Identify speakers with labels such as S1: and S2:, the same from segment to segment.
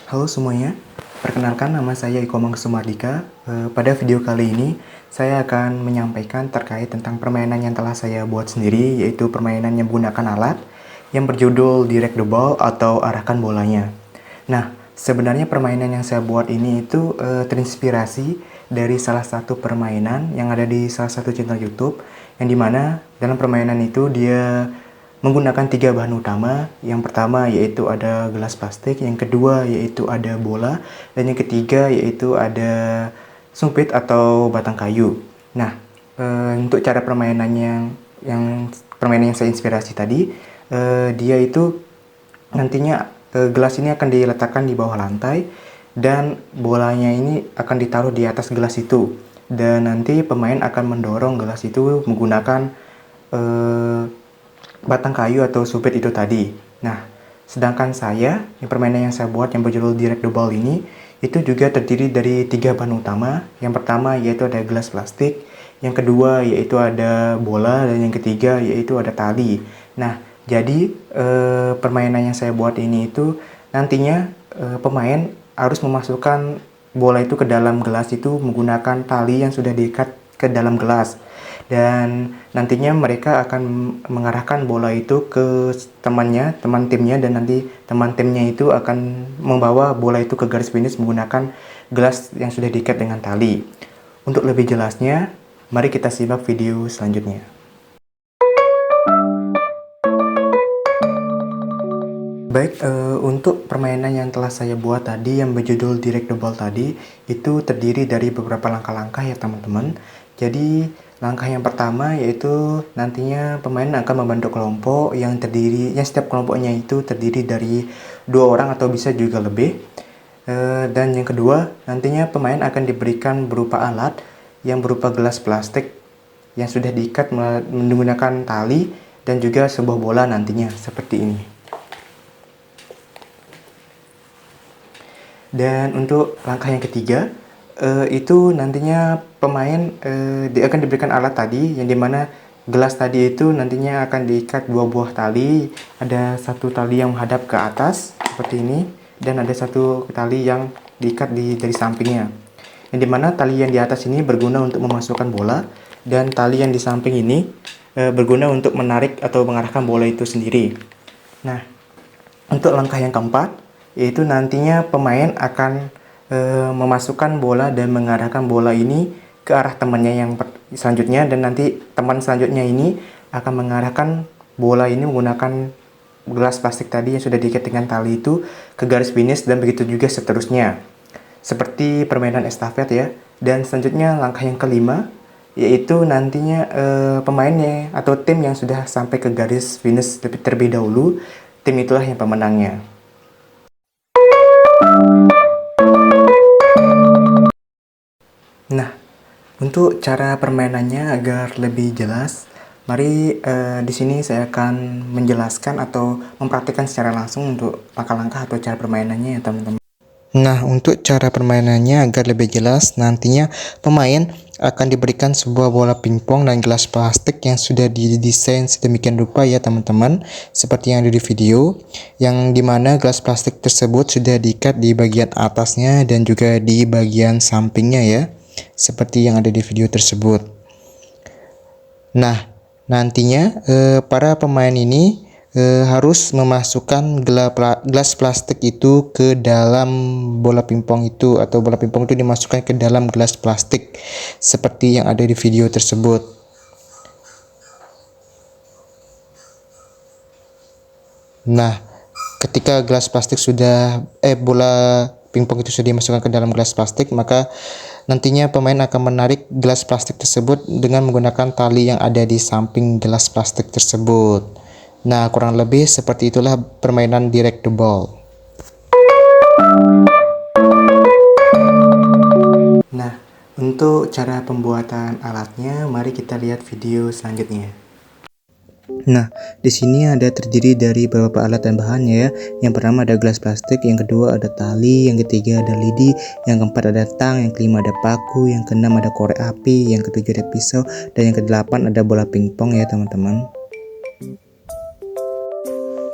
S1: Halo semuanya, perkenalkan nama saya Iko Sumardika. Pada video kali ini, saya akan menyampaikan terkait tentang permainan yang telah saya buat sendiri, yaitu permainan yang menggunakan alat yang berjudul Direct the Ball atau Arahkan Bolanya. Nah, sebenarnya permainan yang saya buat ini itu terinspirasi dari salah satu permainan yang ada di salah satu channel YouTube, yang dimana dalam permainan itu dia menggunakan 3 bahan utama. Yang pertama yaitu ada gelas plastik, yang kedua yaitu ada bola, dan yang ketiga yaitu ada sumpit atau batang kayu. Nah, untuk cara permainannya yang permainan yang saya inspirasi tadi, dia itu nantinya gelas ini akan diletakkan di bawah lantai dan bolanya ini akan ditaruh di atas gelas itu, dan nanti pemain akan mendorong gelas itu menggunakan batang kayu atau sumpit itu tadi. Nah, sedangkan saya, permainan yang saya buat yang berjudul Direct the Ball ini, itu juga terdiri dari 3 bahan utama. Yang pertama yaitu ada gelas plastik, yang kedua yaitu ada bola, dan yang ketiga yaitu ada tali. Nah, jadi permainan yang saya buat ini itu nantinya pemain harus memasukkan bola itu ke dalam gelas itu menggunakan tali yang sudah diikat ke dalam gelas, dan nantinya mereka akan mengarahkan bola itu ke teman timnya, dan nanti teman timnya itu akan membawa bola itu ke garis finish menggunakan gelas yang sudah diikat dengan tali. Untuk lebih jelasnya, mari kita simak video selanjutnya. Baik, untuk permainan yang telah saya buat tadi yang berjudul Direct the Ball tadi, itu terdiri dari beberapa langkah-langkah ya teman-teman. Jadi langkah yang pertama yaitu nantinya pemain akan membentuk kelompok yang setiap kelompoknya itu terdiri dari 2 orang atau bisa juga lebih. Dan yang kedua, nantinya pemain akan diberikan berupa alat yang berupa gelas plastik yang sudah diikat menggunakan tali dan juga sebuah bola nantinya seperti ini. Dan untuk langkah yang ketiga, itu nantinya pemain dia akan diberikan alat tadi, yang dimana gelas tadi itu nantinya akan diikat 2 buah tali. Ada satu tali yang menghadap ke atas seperti ini, dan ada satu tali yang diikat dari sampingnya, yang dimana tali yang di atas ini berguna untuk memasukkan bola, dan tali yang di samping ini berguna untuk menarik atau mengarahkan bola itu sendiri. Nah, untuk langkah yang keempat, yaitu nantinya pemain akan memasukkan bola dan mengarahkan bola ini ke arah temannya yang selanjutnya, dan nanti teman selanjutnya ini akan mengarahkan bola ini menggunakan gelas plastik tadi yang sudah diikat dengan tali itu ke garis finish, dan begitu juga seterusnya. Seperti permainan estafet ya. Dan selanjutnya langkah yang kelima, yaitu nantinya pemainnya atau tim yang sudah sampai ke garis finish terlebih dahulu, tim itulah yang pemenangnya. Nah, untuk cara permainannya agar lebih jelas, mari di sini saya akan menjelaskan atau mempraktikkan secara langsung untuk langkah-langkah atau cara permainannya ya teman-teman. Nah, untuk cara permainannya agar lebih jelas, nantinya pemain akan diberikan sebuah bola pingpong dan gelas plastik yang sudah didesain sedemikian rupa ya teman-teman, seperti yang ada di video, yang dimana gelas plastik tersebut sudah diikat di bagian atasnya dan juga di bagian sampingnya ya, seperti yang ada di video tersebut. Nah, nantinya para pemain ini harus memasukkan gelas plastik itu ke dalam bola pingpong itu, atau bola pingpong itu dimasukkan ke dalam gelas plastik seperti yang ada di video tersebut. Nah, ketika bola pingpong itu sudah dimasukkan ke dalam gelas plastik, maka nantinya pemain akan menarik gelas plastik tersebut dengan menggunakan tali yang ada di samping gelas plastik tersebut. Nah, kurang lebih seperti itulah permainan Direct the Ball. Nah, untuk cara pembuatan alatnya, mari kita lihat video selanjutnya. Nah, di sini ada terdiri dari beberapa alat dan bahannya ya. Yang pertama ada gelas plastik, yang kedua ada tali, yang ketiga ada lidi, yang keempat ada tang, yang kelima ada paku, yang keenam ada korek api, yang ketujuh ada pisau, dan yang kedelapan ada bola pingpong ya teman-teman.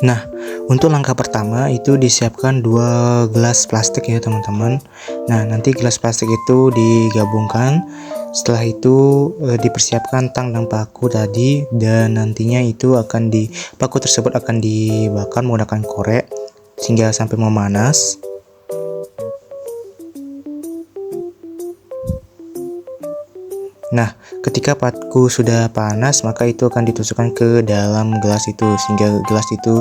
S1: Nah, untuk langkah pertama itu disiapkan dua gelas plastik ya teman-teman. Nah, nanti gelas plastik itu digabungkan. Setelah itu dipersiapkan tang dan paku tadi, dan nantinya itu paku tersebut akan dibakar menggunakan korek sehingga sampai memanas. Nah, ketika paku sudah panas, maka itu akan ditusukkan ke dalam gelas itu sehingga gelas itu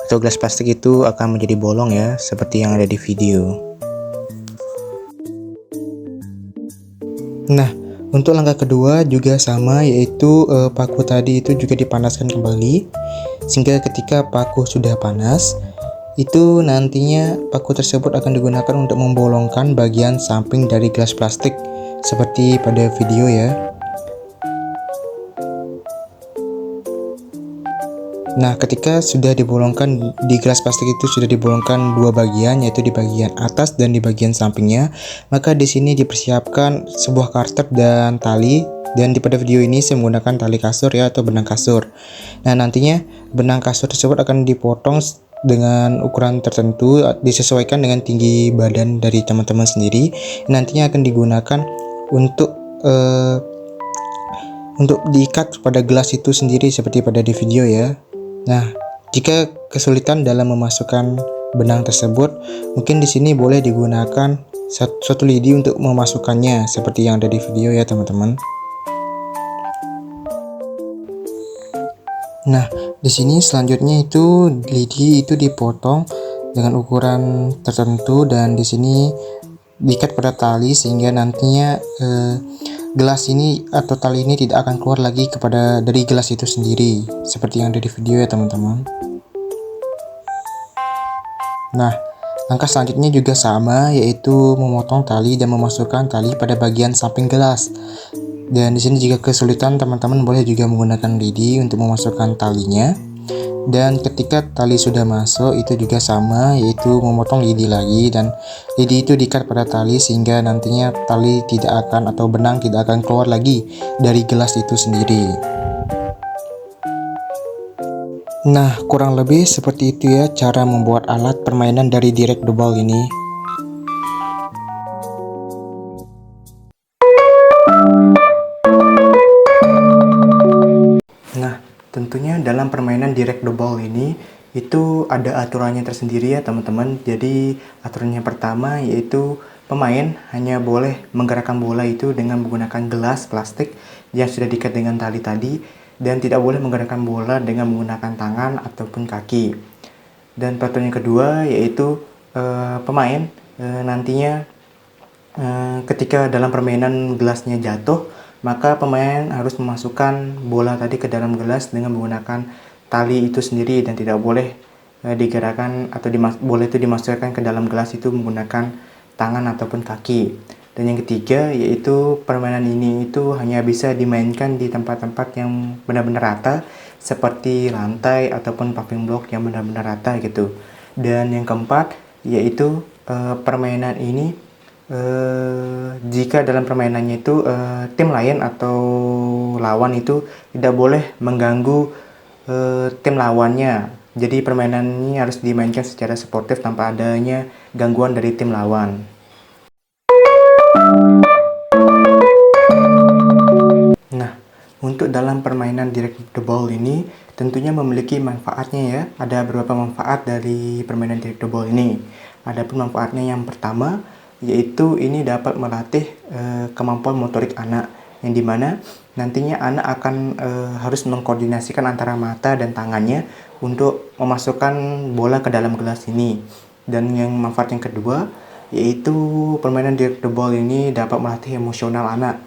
S1: atau gelas plastik itu akan menjadi bolong ya, seperti yang ada di video. Nah, untuk langkah kedua juga sama, yaitu paku tadi itu juga dipanaskan kembali sehingga ketika paku sudah panas, itu nantinya paku tersebut akan digunakan untuk membolongkan bagian samping dari gelas plastik seperti pada video ya. Nah, ketika sudah dibolongkan di gelas plastik itu sudah dibolongkan dua bagian, yaitu di bagian atas dan di bagian sampingnya, maka di sini dipersiapkan sebuah karter dan tali. Dan pada video ini saya menggunakan tali kasur ya, atau benang kasur. Nah, nantinya benang kasur tersebut akan dipotong dengan ukuran tertentu, disesuaikan dengan tinggi badan dari teman-teman sendiri. Nantinya akan digunakan untuk diikat pada gelas itu sendiri seperti pada di video ya. Nah, jika kesulitan dalam memasukkan benang tersebut, mungkin di sini boleh digunakan suatu lidi untuk memasukkannya seperti yang ada di video ya teman-teman. Nah, di sini selanjutnya itu lidi itu dipotong dengan ukuran tertentu, dan di sini diikat pada tali sehingga nantinya gelas ini atau tali ini tidak akan keluar lagi dari gelas itu sendiri seperti yang ada di video ya teman-teman. Nah, langkah selanjutnya juga sama, yaitu memotong tali dan memasukkan tali pada bagian samping gelas. Dan di sini jika kesulitan, teman-teman boleh juga menggunakan lidi untuk memasukkan talinya. Dan ketika tali sudah masuk, itu juga sama, yaitu memotong lidi lagi, dan lidi itu diikat pada tali sehingga nantinya tali tidak akan atau benang tidak akan keluar lagi dari gelas itu sendiri. Nah, kurang lebih seperti itu ya cara membuat alat permainan dari Direct the Ball ini. Nah, tentunya dalam permainan Direct the Ball ini itu ada aturannya tersendiri ya teman-teman. Jadi aturan yang pertama yaitu pemain hanya boleh menggerakkan bola itu dengan menggunakan gelas plastik yang sudah diikat dengan tali tadi, dan tidak boleh menggerakkan bola dengan menggunakan tangan ataupun kaki. Dan peraturan yang kedua yaitu pemain nantinya ketika dalam permainan gelasnya jatuh, maka pemain harus memasukkan bola tadi ke dalam gelas dengan menggunakan tali itu sendiri, dan tidak boleh digerakkan atau bola itu dimasukkan ke dalam gelas itu menggunakan tangan ataupun kaki. Dan yang ketiga yaitu permainan ini itu hanya bisa dimainkan di tempat-tempat yang benar-benar rata seperti lantai ataupun paving block yang benar-benar rata gitu. Dan yang keempat yaitu permainan ini jika dalam permainannya itu tim lain atau lawan itu tidak boleh mengganggu tim lawannya. Jadi permainan ini harus dimainkan secara sportif tanpa adanya gangguan dari tim lawan. Nah, untuk dalam permainan Direct the Ball ini tentunya memiliki manfaatnya ya. Ada beberapa manfaat dari permainan Direct the Ball ini. Adapun manfaatnya yang pertama yaitu ini dapat melatih kemampuan motorik anak, yang dimana nantinya anak akan harus mengkoordinasikan antara mata dan tangannya untuk memasukkan bola ke dalam gelas ini. Dan yang manfaat yang kedua yaitu permainan Direct the Ball ini dapat melatih emosional anak,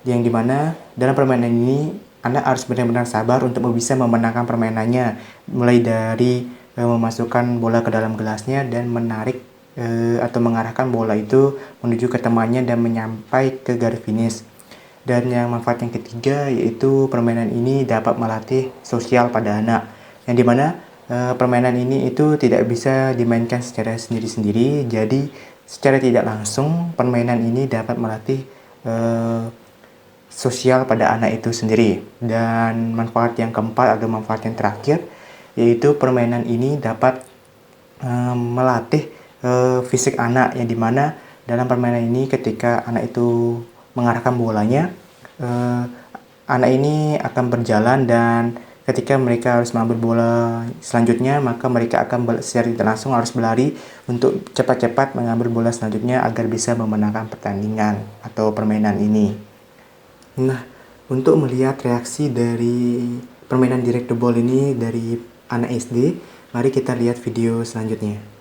S1: yang dimana dalam permainan ini anak harus benar-benar sabar untuk bisa memenangkan permainannya, mulai dari memasukkan bola ke dalam gelasnya dan menarik atau mengarahkan bola itu menuju ke temannya dan menyampai ke garis finish. Dan yang manfaat yang ketiga yaitu permainan ini dapat melatih sosial pada anak, yang dimana permainan ini itu tidak bisa dimainkan secara sendiri-sendiri. Jadi secara tidak langsung permainan ini dapat melatih sosial pada anak itu sendiri. Dan manfaat yang keempat atau manfaat yang terakhir yaitu permainan ini dapat melatih fisik anak, yang dimana dalam permainan ini ketika anak itu mengarahkan bolanya, anak ini akan berjalan, dan ketika mereka harus mengambil bola selanjutnya, maka mereka akan secara tidak langsung harus berlari untuk cepat-cepat mengambil bola selanjutnya agar bisa memenangkan pertandingan atau permainan ini. Nah, untuk melihat reaksi dari permainan direct the ball ini dari anak SD, mari kita lihat video selanjutnya.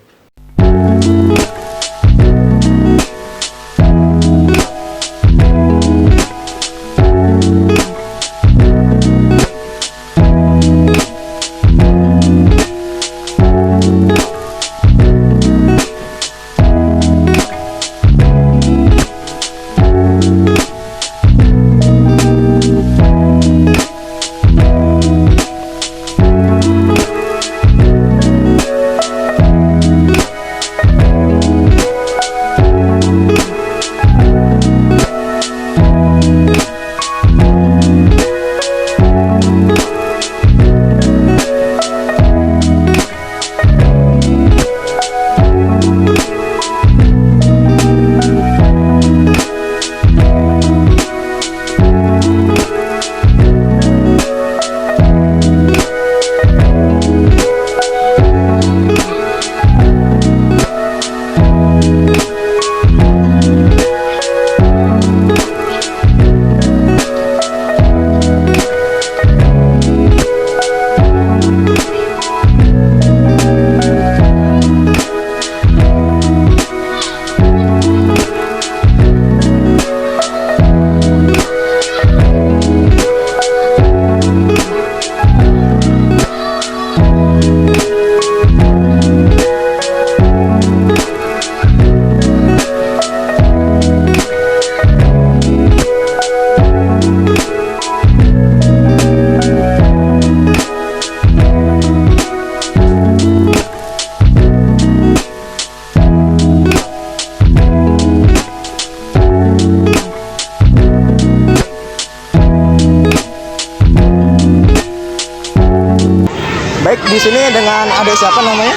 S1: Baik, di sini dengan adik siapa namanya?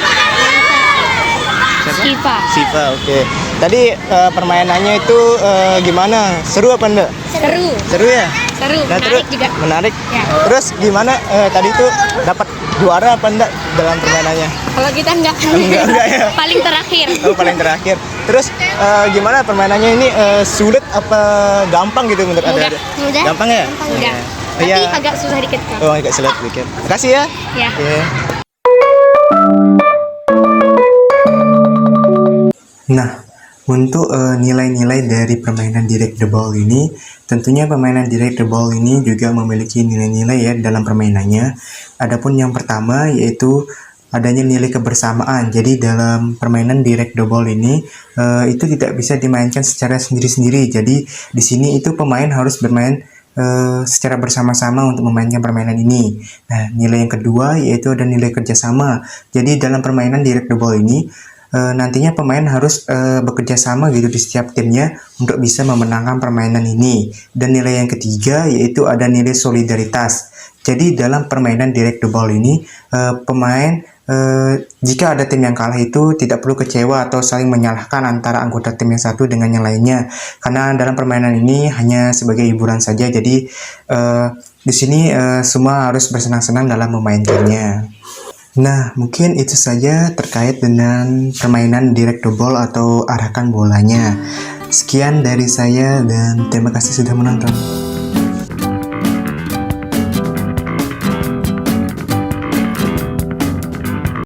S2: Siva.
S1: Siva, oke. Tadi permainannya itu gimana? Seru apa enggak?
S2: Seru.
S1: Seru ya?
S2: Seru.
S1: Nah,
S2: Menarik juga.
S1: Menarik.
S2: Ya.
S1: Terus gimana tadi tuh dapat juara apa enggak dalam permainannya?
S2: Kalau kita enggak.
S1: Enggak ya.
S2: Paling terakhir.
S1: Oh, paling terakhir. Terus gimana permainannya ini, sulit apa gampang gitu menurut
S2: Mudah.
S1: Anda?
S2: Mudah.
S1: Gampang ya?
S2: Mudah.
S1: Oh,
S2: Tapi
S1: iya.
S2: agak susah dikit kan.
S1: Oh, agak sulit dikit. Makasih ya.
S2: Ya.
S1: Oke. Nah, untuk nilai-nilai dari permainan direct the ball ini, tentunya permainan direct the ball ini juga memiliki nilai-nilai ya dalam permainannya. Adapun yang pertama yaitu adanya nilai kebersamaan. Jadi dalam permainan direct the ball ini itu tidak bisa dimainkan secara sendiri-sendiri. Jadi di sini itu pemain harus bermain secara bersama-sama untuk memainkan permainan ini. Nah, nilai yang kedua yaitu ada nilai kerjasama. Jadi dalam permainan direct the ball ini nantinya pemain harus bekerja sama gitu di setiap timnya untuk bisa memenangkan permainan ini. Dan nilai yang ketiga yaitu ada nilai solidaritas. Jadi dalam permainan direct the ball ini pemain jika ada tim yang kalah itu tidak perlu kecewa atau saling menyalahkan antara anggota tim yang satu dengan yang lainnya, karena dalam permainan ini hanya sebagai hiburan saja. Jadi di sini semua harus bersenang-senang dalam memainkannya. Nah, mungkin itu saja terkait dengan permainan direct the ball atau arahkan bolanya. Sekian dari saya dan terima kasih sudah menonton.